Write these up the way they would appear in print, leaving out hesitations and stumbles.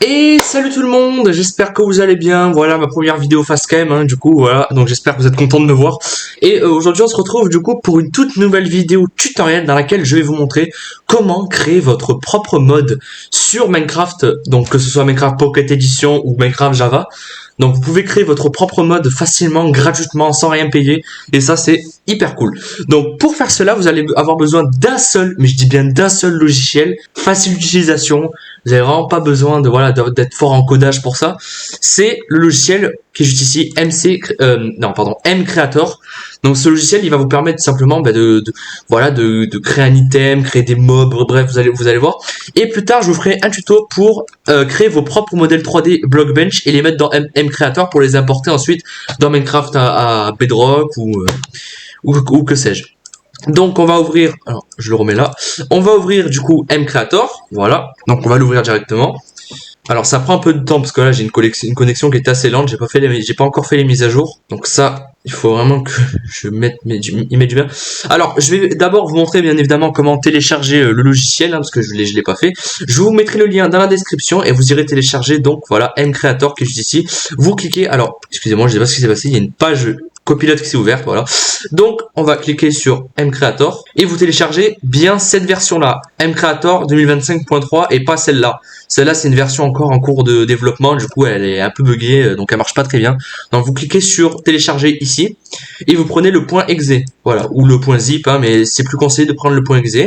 Et salut tout le monde, j'espère que vous allez bien. Voilà ma première vidéo facecam, du coup voilà, donc j'espère que vous êtes contents de me voir. Et aujourd'hui on se retrouve du coup pour une toute nouvelle vidéo tutoriel dans laquelle je vais vous montrer comment créer votre propre mode sur Minecraft, donc que ce soit Minecraft Pocket Edition ou Minecraft Java. Donc vous pouvez créer votre propre mode facilement, gratuitement, sans rien payer, et ça c'est hyper cool. Donc pour faire cela, vous allez avoir besoin d'un seul, mais je dis bien d'un seul logiciel, facile d'utilisation. Vous n'avez vraiment pas besoin de d'être fort en codage pour ça. C'est le logiciel qui est juste ici, M Creator. Donc ce logiciel, il va vous permettre simplement de créer un item, créer des mobs, bref, vous allez voir. Et plus tard, je vous ferai un tuto pour créer vos propres modèles 3D Blockbench et les mettre dans M Creator pour les importer ensuite dans Minecraft à Bedrock ou que sais-je. Donc on va ouvrir, alors je le remets là, on va ouvrir du coup M Creator, voilà, donc on va l'ouvrir directement. Alors ça prend un peu de temps parce que là j'ai une connexion qui est assez lente, j'ai pas encore fait les mises à jour, donc ça il faut vraiment que je mette du bien. Alors je vais d'abord vous montrer bien évidemment comment télécharger le logiciel, parce que je l'ai pas fait. Je vous mettrai le lien dans la description et vous irez télécharger donc voilà M Creator qui est juste ici. Vous cliquez, alors excusez-moi je sais pas ce qui s'est passé, il y a une page copilote qui s'est ouverte, voilà. Donc on va cliquer sur M Creator et vous téléchargez bien cette version là, M Creator 2025.3 et pas celle-là. Celle-là c'est une version encore en cours de développement, du coup elle est un peu buggée, donc elle marche pas très bien. Donc vous cliquez sur télécharger ici et vous prenez le point .exe, voilà, ou le point .zip, mais c'est plus conseillé de prendre le point .exe.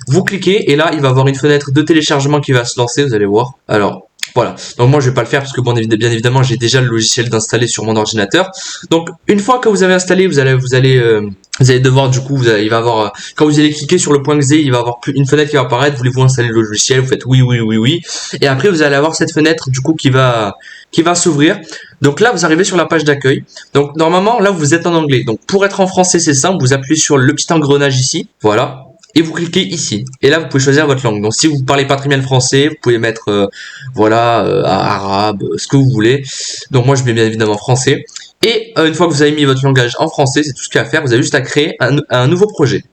Vous cliquez et là il va y avoir une fenêtre de téléchargement qui va se lancer, vous allez voir. Alors voilà, donc moi je vais pas le faire parce que bon, bien évidemment j'ai déjà le logiciel d'installer sur mon ordinateur. Donc une fois que vous avez installé, vous allez devoir du coup, il va avoir, quand vous allez cliquer sur le point .exe, il va avoir une fenêtre qui va apparaître. Voulez-vous installer le logiciel? Vous faites oui, et après vous allez avoir cette fenêtre du coup qui va s'ouvrir. Donc là vous arrivez sur la page d'accueil. Donc normalement là vous êtes en anglais. Donc pour être en français c'est simple, vous appuyez sur le petit engrenage ici, voilà. Et vous cliquez ici. Et là, vous pouvez choisir votre langue. Donc, si vous parlez pas très bien le français, vous pouvez mettre, arabe, ce que vous voulez. Donc, moi, je mets bien évidemment français. Et une fois que vous avez mis votre langage en français, c'est tout ce qu'il y a à faire. Vous avez juste à créer un nouveau projet.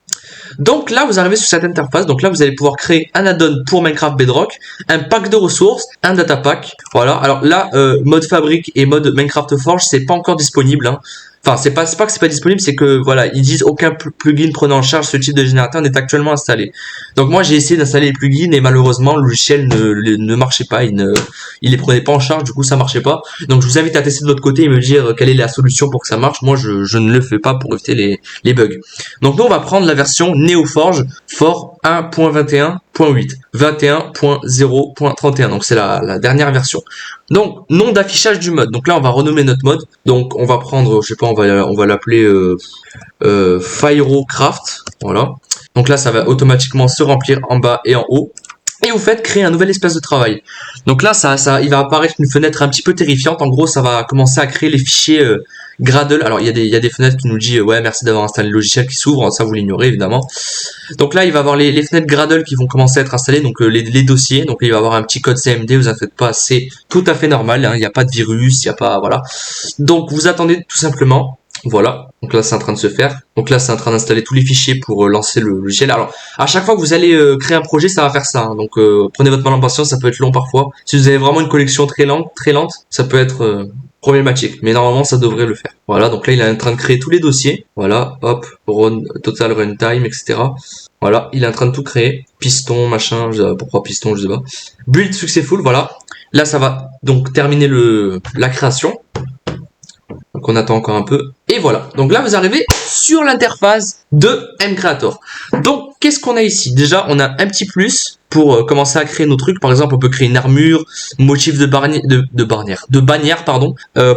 Donc là, vous arrivez sur cette interface. Donc là, vous allez pouvoir créer un add-on pour Minecraft Bedrock, un pack de ressources, un data pack. Voilà. Alors là, mode fabrique et mode Minecraft Forge, c'est pas encore disponible. Enfin, c'est pas que c'est pas disponible, c'est que voilà, ils disent aucun plugin prenant en charge ce type de générateur n'est actuellement installé. Donc moi j'ai essayé d'installer les plugins et malheureusement le logiciel ne marchait pas, il les prenait pas en charge, du coup ça marchait pas. Donc je vous invite à tester de votre côté et me dire quelle est la solution pour que ça marche. Moi je ne le fais pas pour éviter les bugs. Donc nous on va prendre la version NeoForge for 1.21.8, 21.0.31. Donc c'est la dernière version. Donc nom d'affichage du mode. Donc là on va renommer notre mode. Donc on va prendre, je sais pas, on va l'appeler Firocraft. Voilà. Donc là ça va automatiquement se remplir en bas et en haut. Et vous faites créer un nouvel espace de travail. Donc là, il va apparaître une fenêtre un petit peu terrifiante. En gros, ça va commencer à créer les fichiers Gradle. Alors, il y a des fenêtres qui nous disent ouais, merci d'avoir installé le logiciel qui s'ouvre. Ça, vous l'ignorez évidemment. Donc là, il va y avoir les fenêtres Gradle qui vont commencer à être installées. Donc les dossiers. Donc il va y avoir un petit code CMD. Vous en faites pas, c'est tout à fait normal. Il n'y a pas de virus, il n'y a pas voilà. Donc vous attendez tout simplement. Voilà, donc là c'est en train de se faire. Donc là c'est en train d'installer tous les fichiers pour lancer le logiciel. Alors à chaque fois que vous allez créer un projet, ça va faire ça. Donc prenez votre mal en patience, ça peut être long parfois. Si vous avez vraiment une connexion très lente, ça peut être problématique. Mais normalement ça devrait le faire. Voilà, donc là il est en train de créer tous les dossiers. Voilà, hop, run, total runtime, etc. Voilà, il est en train de tout créer. Piston, machin, je sais pas pourquoi piston, je sais pas. Build successful, voilà. Là ça va donc terminer la création. Donc on attend encore un peu. Et voilà. Donc là, vous arrivez sur l'interface de M Creator. Donc, qu'est-ce qu'on a ici? Déjà, on a un petit plus pour commencer à créer nos trucs. Par exemple, on peut créer une armure, motif de bannière,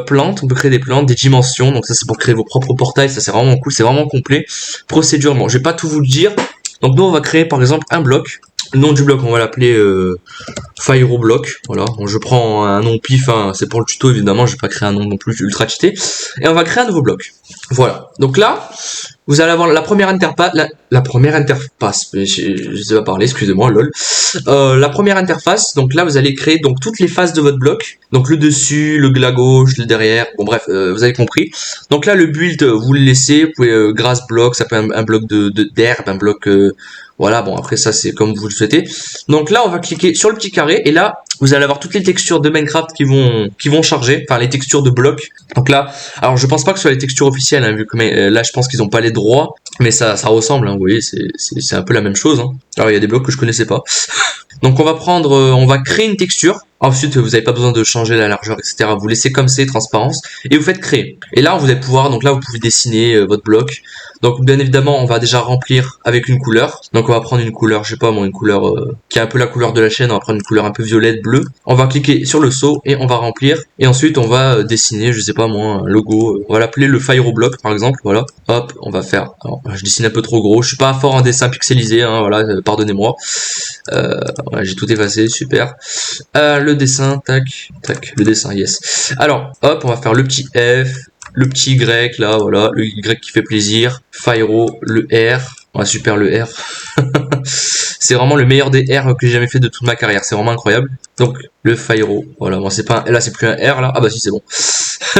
plantes. On peut créer des plantes, des dimensions. Donc ça, c'est pour créer vos propres portails. Ça, c'est vraiment cool. C'est vraiment complet. Procédure. Bon, je vais pas tout vous le dire. Donc nous, on va créer par exemple un bloc. Le nom du bloc, on va l'appeler Firoblock. Voilà, bon, je prends un nom pif, c'est pour le tuto évidemment, je vais pas créer un nom non plus ultra cheaté. Et on va créer un nouveau bloc. Voilà, donc là, vous allez avoir la première interface, je sais pas parler, excusez-moi, lol. La première interface, donc là vous allez créer donc toutes les faces de votre bloc, donc le dessus, la gauche, le derrière, bon bref, vous avez compris. Donc là le build, vous le laissez, vous pouvez grass block, ça peut être un bloc d'herbe, un bloc voilà, bon après ça c'est comme vous le souhaitez. Donc là on va cliquer sur le petit carré et là vous allez avoir toutes les textures de Minecraft qui vont charger, enfin les textures de blocs. Donc là, alors je pense pas que ce soit les textures officielles, hein, vu que là je pense qu'ils ont pas les droits, mais ça ressemble, hein, vous voyez, c'est un peu la même chose. Hein. Alors il y a des blocs que je connaissais pas. Donc on va prendre, on va créer une texture. Ensuite, vous n'avez pas besoin de changer la largeur, etc. Vous laissez comme c'est, transparence, et vous faites créer. Et là, vous allez pouvoir, donc là, vous pouvez dessiner votre bloc. Donc, bien évidemment, on va déjà remplir avec une couleur. Donc, on va prendre une couleur, je sais pas moi, une couleur qui est un peu la couleur de la chaîne. On va prendre une couleur un peu violette, bleue. On va cliquer sur le seau et on va remplir. Et ensuite, on va dessiner, je sais pas moi, un logo. On va l'appeler le Fyro block, par exemple. Voilà. Hop, on va faire. Alors, je dessine un peu trop gros. Je suis pas fort en dessin pixelisé, hein, voilà. Pardonnez-moi. Voilà, j'ai tout effacé, super. Le dessin, tac, tac, le dessin, yes. Alors, hop, on va faire le petit F, le petit Y, là, voilà, le Y qui fait plaisir, Fyro, le R, ouais, super, le R. C'est vraiment le meilleur des R que j'ai jamais fait de toute ma carrière, c'est vraiment incroyable. Donc, le Fyro, voilà, bon, c'est pas là, c'est plus un R, là, ah bah si, c'est bon.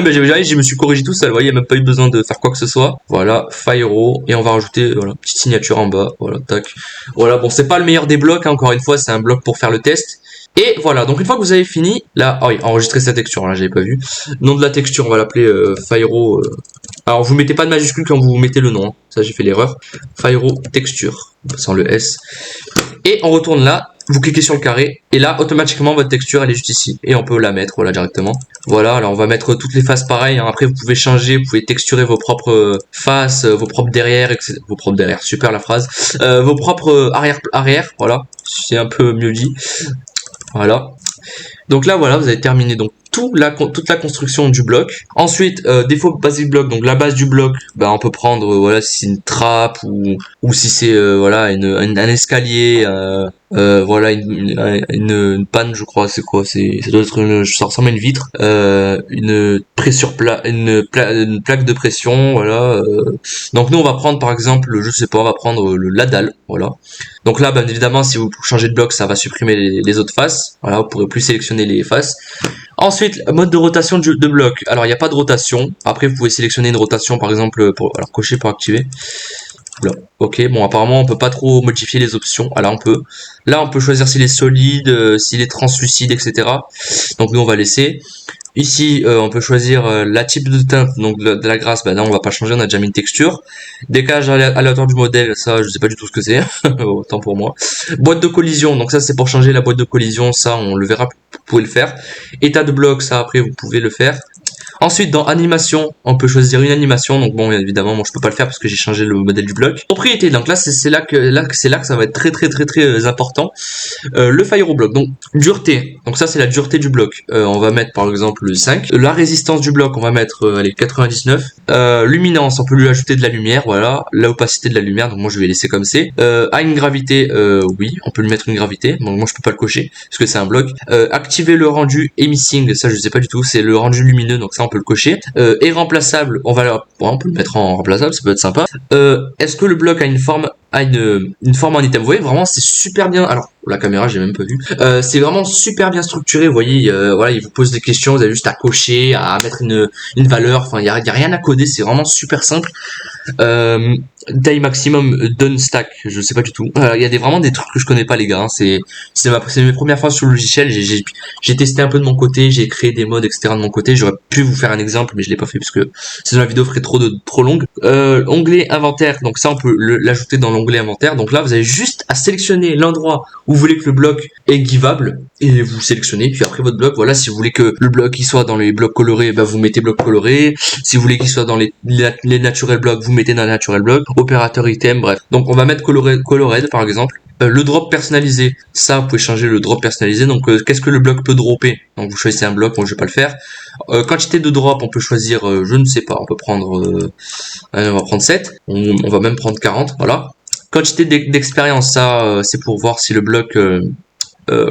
Mais je me suis corrigé tout seul, vous voyez, il n'y a même pas eu besoin de faire quoi que ce soit. Voilà, Fyro, et on va rajouter, voilà, petite signature en bas, voilà, tac. Voilà, bon, c'est pas le meilleur des blocs, hein, encore une fois, c'est un bloc pour faire le test. Et voilà, donc une fois que vous avez fini, là, oh oui, enregistrer sa texture, là, j'avais pas vu. Nom de la texture, on va l'appeler Fyro. Alors, vous mettez pas de majuscule quand vous mettez le nom, hein. Ça, j'ai fait l'erreur. Fyro texture, sans le S. Et on retourne là, vous cliquez sur le carré, et là, automatiquement, votre texture, elle est juste ici. Et on peut la mettre, voilà, directement. Voilà, alors on va mettre toutes les faces pareilles, hein. Après, vous pouvez changer, vous pouvez texturer vos propres faces, vos propres derrière, etc. Vos propres derrière, super la phrase. Vos propres arrière, voilà. C'est un peu mieux dit. Voilà. Donc là, voilà, vous avez terminé donc toute la construction du bloc. Ensuite, défaut basic bloc. Donc la base du bloc, bah, on peut prendre, voilà, si c'est une trappe ou si c'est voilà un escalier. Voilà une panne, je crois, c'est quoi, ça doit être ça ressemble à une vitre, une plaque de pression, voilà. Donc nous on va prendre par exemple, je sais pas, on va prendre la dalle, voilà. Donc là, bien évidemment, si vous changez de bloc, ça va supprimer les autres faces, voilà, vous pourrez plus sélectionner les faces. Ensuite, mode de rotation de bloc. Alors il n'y a pas de rotation. Après vous pouvez sélectionner une rotation, par exemple, alors cocher pour activer. Là. Ok, bon apparemment on peut pas trop modifier les options. Ah, là on peut. Là on peut choisir s'il est solide, s'il est translucide, etc. Donc nous on va laisser. Ici on peut choisir la type de teinte, donc de la grâce, bah là on va pas changer, on a déjà mis une texture. Décalage aléatoire du modèle, ça je sais pas du tout ce que c'est, autant pour moi. Boîte de collision, donc ça c'est pour changer la boîte de collision, ça on le verra, vous pouvez le faire. État de bloc, ça après vous pouvez le faire. Ensuite, dans animation, on peut choisir une animation. Donc bon, évidemment, moi je peux pas le faire parce que j'ai changé le modèle du bloc. Propriété, donc là c'est là que ça va être très important. Le Fyro block, donc dureté. Donc ça c'est la dureté du bloc. On va mettre par exemple le 5. La résistance du bloc, on va mettre allez 99. Luminance, on peut lui ajouter de la lumière, voilà. L'opacité de la lumière, donc moi je vais laisser comme c'est. À une gravité, oui, on peut lui mettre une gravité. Donc moi je peux pas le cocher parce que c'est un bloc. Activer le rendu emitting, ça je sais pas du tout, c'est le rendu lumineux, donc ça on peut le cocher. Et remplaçable, on peut le mettre en remplaçable, ça peut être sympa. Est-ce que le bloc a une forme forme en item? Vous voyez, vraiment c'est super bien. Alors la caméra j'ai même pas vu. C'est vraiment super bien structuré, vous voyez, voilà, il vous pose des questions, vous avez juste à cocher, à mettre une valeur, enfin il y a rien à coder, c'est vraiment super simple. Taille maximum done stack, je sais pas du tout. Il y a vraiment des trucs que je connais pas les gars, hein. C'est mes premières fois sur le logiciel, j'ai testé un peu de mon côté, j'ai créé des modes etc de mon côté, j'aurais pu vous faire un exemple mais je l'ai pas fait parce que sinon la vidéo ferait trop longue. Onglet inventaire, donc ça on peut l'ajouter dans l'onglet inventaire. Donc là vous avez juste à sélectionner l'endroit où vous voulez que le bloc est givable et vous sélectionnez, puis après votre bloc, voilà, si vous voulez que le bloc il soit dans les blocs colorés, bah vous mettez bloc coloré. Si vous voulez qu'il soit dans les naturel blocs, vous mettez dans naturel bloc. Opérateur item, bref. Donc on va mettre colored par exemple. Le drop personnalisé, ça vous pouvez changer le drop personnalisé. Donc qu'est-ce que le bloc peut dropper? Donc vous choisissez un bloc, moi je vais pas le faire. Quantité de drop, on peut choisir, je ne sais pas, on peut prendre, on va prendre 7, on va même prendre 40, voilà. Quantité d'expérience, ça c'est pour voir si le bloc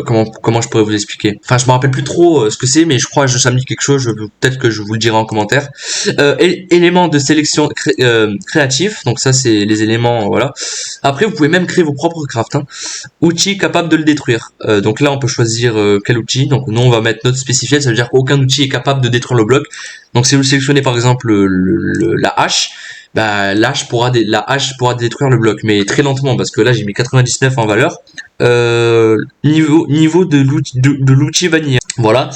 comment je pourrais vous expliquer. Enfin, je me rappelle plus trop ce que c'est, mais je crois que ça me dit quelque chose. Peut-être que je vous le dirai en commentaire. Éléments de sélection créatif. Donc ça, c'est les éléments, voilà. Après, vous pouvez même créer vos propres crafts. Hein. Outils capables de le détruire. Donc là, on peut choisir quel outil. Donc nous, on va mettre notre spécifié. Ça veut dire qu'aucun outil est capable de détruire le bloc. Donc si vous sélectionnez par exemple la hache, bah la hache pourra détruire le bloc, mais très lentement parce que là j'ai mis 99 en valeur. Niveau de l'outil vanilla. Voilà.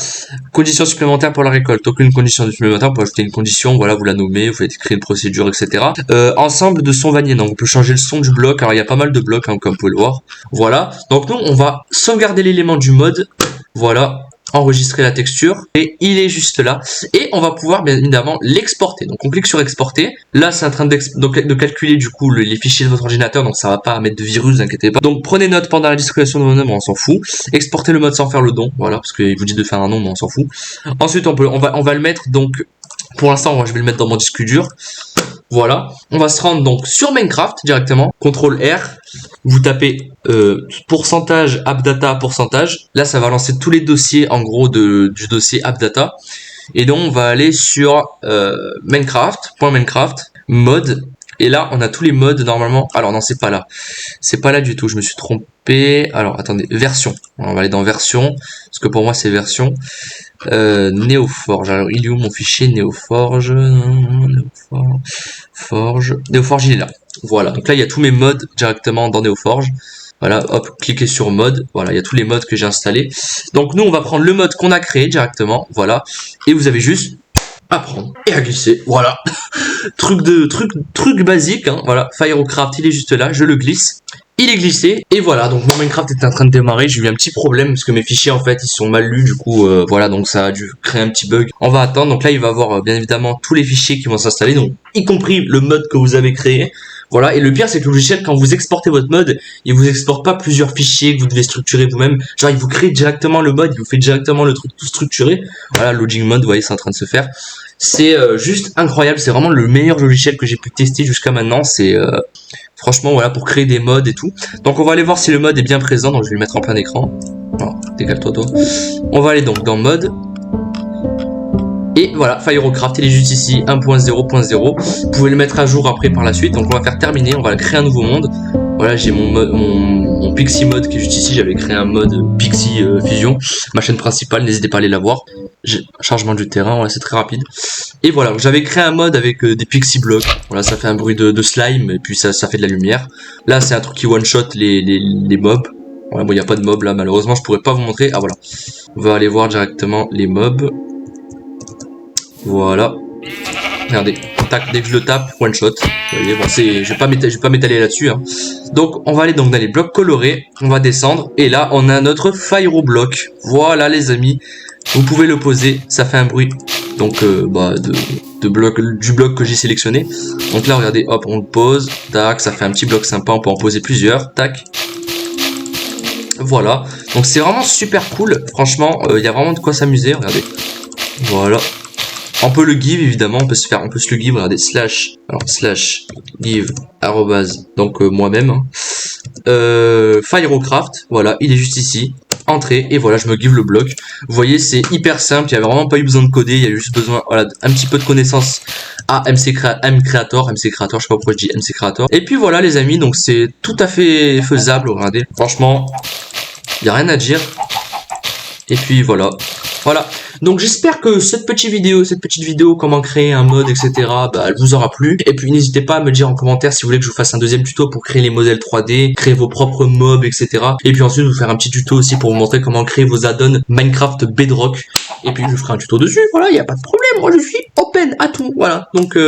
Conditions supplémentaires pour la récolte. Aucune condition supplémentaire, on peut ajouter une condition, voilà, vous la nommez, vous faites créer une procédure, etc. Ensemble de son vanillé, donc on peut changer le son du bloc. Alors il y a pas mal de blocs, hein, comme vous pouvez le voir. Voilà. Donc nous on va sauvegarder l'élément du mode. Voilà. Enregistrer la texture et il est juste là et on va pouvoir bien évidemment l'exporter. Donc on clique sur exporter. Là c'est en train de calculer du coup les fichiers de votre ordinateur, donc ça va pas mettre de virus, ne inquiétez pas. Donc prenez note pendant la distribution de vos noms, on s'en fout. Exportez le mode sans faire le don, voilà, parce qu'il vous dit de faire un nom, mais on s'en fout. Ensuite on va le mettre, donc pour l'instant je vais le mettre dans mon disque dur. Voilà, on va se rendre donc sur Minecraft directement, CTRL R, vous tapez pourcentage appdata pourcentage, là ça va lancer tous les dossiers en gros du dossier appdata, et donc on va aller sur Minecraft, mode, et là on a tous les modes normalement, alors non c'est pas là du tout, je me suis trompé, alors attendez, version, on va aller dans version, parce que pour moi c'est version, Neoforge, alors il est où mon fichier Neoforge, Neoforge il est là, voilà, donc là il y a tous mes modes directement dans Neoforge, voilà, hop, cliquez sur mode, voilà, il y a tous les modes que j'ai installés, donc nous on va prendre le mode qu'on a créé directement, voilà, et vous avez juste à prendre et à glisser, voilà, truc basique, hein, voilà, Firocraft il est juste là, je le glisse, il est glissé, et voilà, donc mon Minecraft est en train de démarrer, j'ai eu un petit problème, parce que mes fichiers en fait, ils sont mal lus, du coup, voilà, donc ça a dû créer un petit bug. On va attendre, donc là il va avoir bien évidemment tous les fichiers qui vont s'installer, donc y compris le mode que vous avez créé, voilà, et le pire c'est que le logiciel, quand vous exportez votre mode, il vous exporte pas plusieurs fichiers que vous devez structurer vous-même, genre il vous crée directement le mode, il vous fait directement le truc tout structuré, voilà, loading mode, vous voyez, c'est en train de se faire. C'est juste incroyable, c'est vraiment le meilleur logiciel que j'ai pu tester jusqu'à maintenant, c'est franchement voilà, pour créer des modes et tout. Donc on va aller voir si le mode est bien présent, donc je vais le mettre en plein écran. Alors, décale-toi toi. On va aller donc dans mode. Et voilà, Firocraft, il est juste ici, 1.0.0. Vous pouvez le mettre à jour après par la suite. Donc on va faire terminer, on va créer un nouveau monde. Voilà, j'ai mon Pixie mode qui est juste ici. J'avais créé un mode Pixie Fusion, ma chaîne principale, n'hésitez pas à aller la voir. Chargement du terrain, voilà, c'est très rapide. Et voilà, j'avais créé un mode avec des Pixie blocs. Voilà, ça fait un bruit de slime et puis ça fait de la lumière. Là, c'est un truc qui one shot les mobs. Voilà, bon, il n'y a pas de mobs là, malheureusement, je pourrais pas vous montrer. Ah voilà, on va aller voir directement les mobs. Voilà. Regardez, tac, dès que je le tape, one shot. Vous voyez, bon, je vais pas m'étaler là-dessus. Hein. Donc, on va aller donc dans les blocs colorés. On va descendre. Et là, on a notre Firoblock. Voilà, les amis. Vous pouvez le poser. Ça fait un bruit. Donc, du bloc que j'ai sélectionné. Donc là, regardez, hop, on le pose. Tac, ça fait un petit bloc sympa. On peut en poser plusieurs. Tac. Voilà. Donc, c'est vraiment super cool. Franchement, il y a vraiment de quoi s'amuser. Regardez. Voilà. On peut le give évidemment, on peut se le give, regardez, slash give arrobase, donc moi-même, hein. Firocraft, voilà, il est juste ici, entrée, et voilà, je me give le bloc. Vous voyez, c'est hyper simple, il n'y a vraiment pas eu besoin de coder, il y a juste besoin, voilà, un petit peu de connaissances à MC-Creator, je sais pas pourquoi je dis MC-Creator. Et puis voilà les amis, donc c'est tout à fait faisable, regardez, franchement, il n'y a rien à dire. Et puis voilà. Voilà, donc j'espère que cette petite vidéo comment créer un mode, etc., bah, elle vous aura plu. Et puis n'hésitez pas à me dire en commentaire si vous voulez que je vous fasse un deuxième tuto pour créer les modèles 3D, créer vos propres mobs, etc. Et puis ensuite vous faire un petit tuto aussi pour vous montrer comment créer vos add-ons Minecraft Bedrock. Et puis je ferai un tuto dessus, voilà, il n'y a pas de problème, moi je suis open à tout, voilà. Donc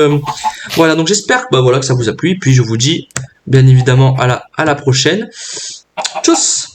voilà, donc j'espère que ça vous a plu. Et puis je vous dis bien évidemment à la prochaine. Tchuss.